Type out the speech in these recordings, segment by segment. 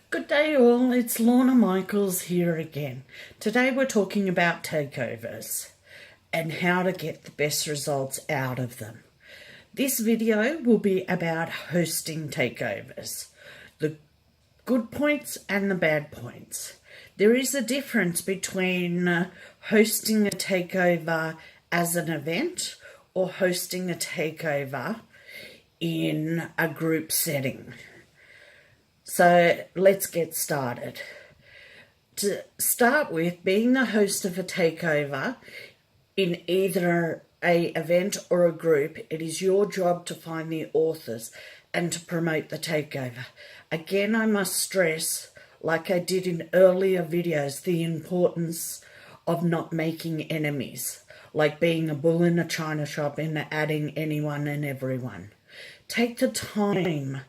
Good day all, it's Lorna Michaels here again. Today we're talking about takeovers and how to get the best results out of them. This video will be about hosting takeovers, the good points and the bad points. There is a difference between hosting a takeover as an event or hosting a takeover in a group setting. So let's get started. To start with, being the host of a takeover in either an event or a group, it is your job to find the authors and to promote the takeover. Again, I must stress, like I did in earlier videos, the importance of not making enemies, like being a bull in a china shop and adding anyone and everyone. Take the time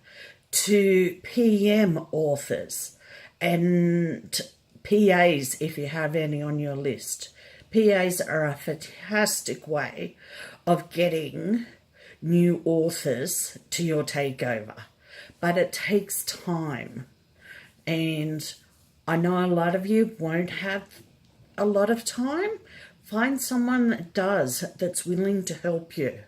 to PM authors and PAs if you have any on your list. PAs are a fantastic way of getting new authors to your takeover, but it takes time. And I know a lot of you won't have a lot of time. Find someone that does, that's willing to help you.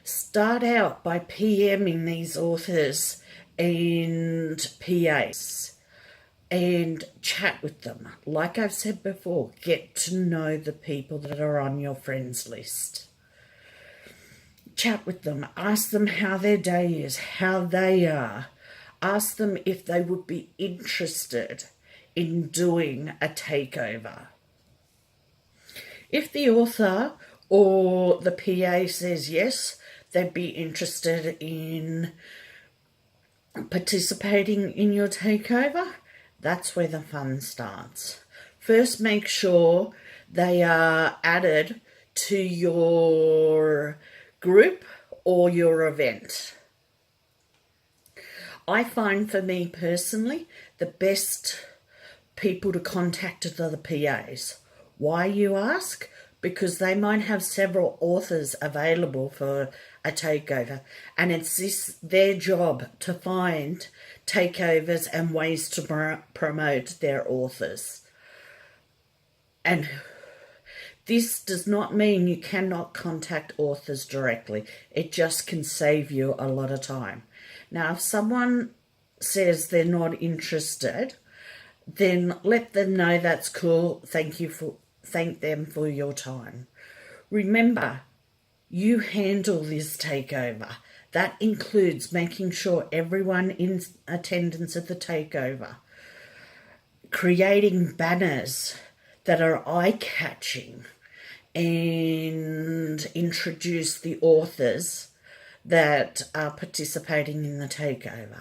Start out by PMing these authors and PAs and chat with them. Like I've said before, get to know the people that are on your friends list. Chat with them. Ask them how their day is, how they are. Ask them if they would be interested in doing a takeover. If the author or the PA says yes, they'd be interested in participating in your takeover, that's where the fun starts. First, make sure they are added to your group or your event. I find, for me personally, the best people to contact are the PAs. Why, you ask? Because they might have several authors available for a takeover, and it's their job to find takeovers and ways to promote their authors. And this does not mean you cannot contact authors directly. It just can save you a lot of time. Now, if someone says they're not interested, then let them know that's cool. Thank them for your time. Remember, you handle this takeover. That includes making sure everyone in attendance at the takeover, creating banners that are eye-catching and introduce the authors that are participating in the takeover,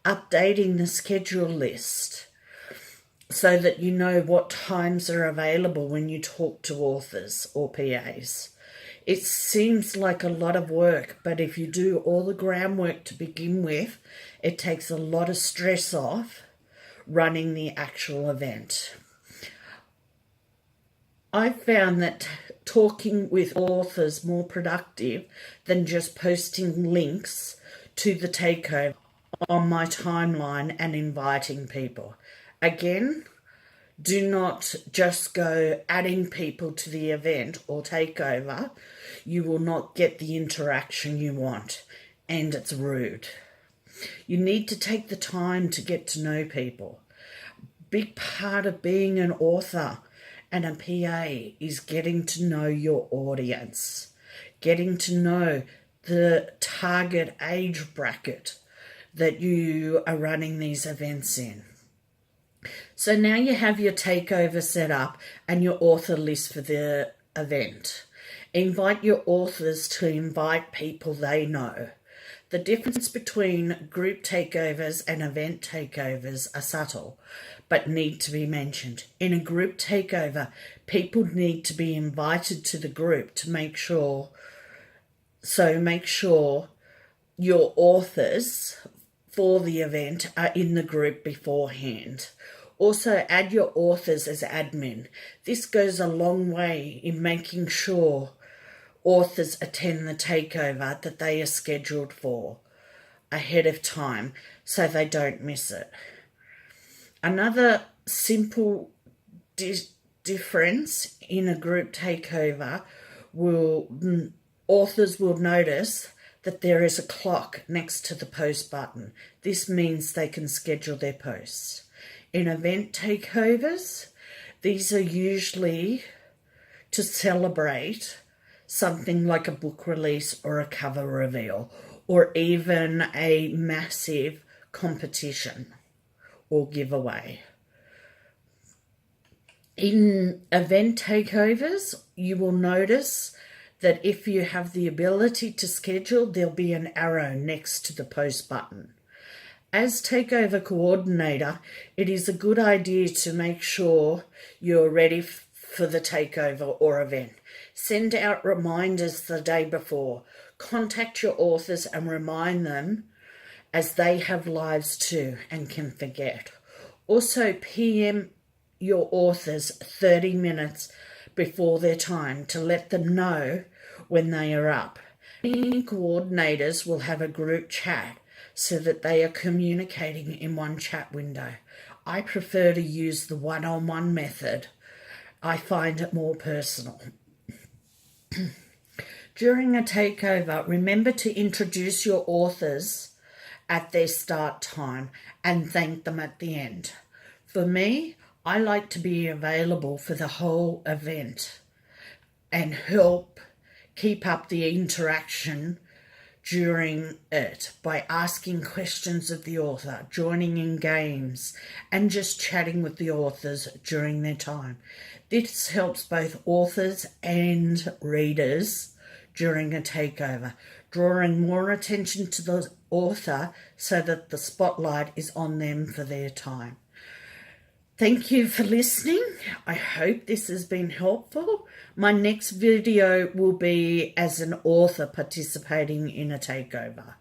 updating the schedule list so that you know what times are available when you talk to authors or PAs. It seems like a lot of work, but if you do all the groundwork to begin with, it takes a lot of stress off running the actual event. I've found that talking with authors more productive than just posting links to the takeover on my timeline and inviting people. Again, do not just go adding people to the event or takeover. You will not get the interaction you want, and it's rude. You need to take the time to get to know people. Big part of being an author and a PA is getting to know your audience, getting to know the target age bracket that you are running these events in. So now you have your takeover set up and your author list for the event. Invite your authors to invite people they know. The difference between group takeovers and event takeovers are subtle, but need to be mentioned. In a group takeover, people need to be invited to the group to make sure your authors for the event are in the group beforehand. Also, add your authors as admin. This goes a long way in making sure authors attend the takeover that they are scheduled for ahead of time so they don't miss it. Another simple difference in a group takeover authors will notice that there is a clock next to the post button. This means they can schedule their posts. In event takeovers, these are usually to celebrate something like a book release or a cover reveal, or even a massive competition or giveaway. In event takeovers, you will notice that if you have the ability to schedule, there'll be an arrow next to the post button. As takeover coordinator, it is a good idea to make sure you're ready for the takeover or event. Send out reminders the day before. Contact your authors and remind them, as they have lives too and can forget. Also, PM your authors 30 minutes before their time to let them know when they are up. Many coordinators will have a group chat so that they are communicating in one chat window. I prefer to use the one-on-one method. I find it more personal. During a takeover, remember to introduce your authors at their start time and thank them at the end. For me, I like to be available for the whole event and help keep up the interaction during it by asking questions of the author, joining in games, and just chatting with the authors during their time. This helps both authors and readers during a takeover, drawing more attention to the author so that the spotlight is on them for their time. Thank you for listening. I hope this has been helpful. My next video will be as an author participating in a takeover.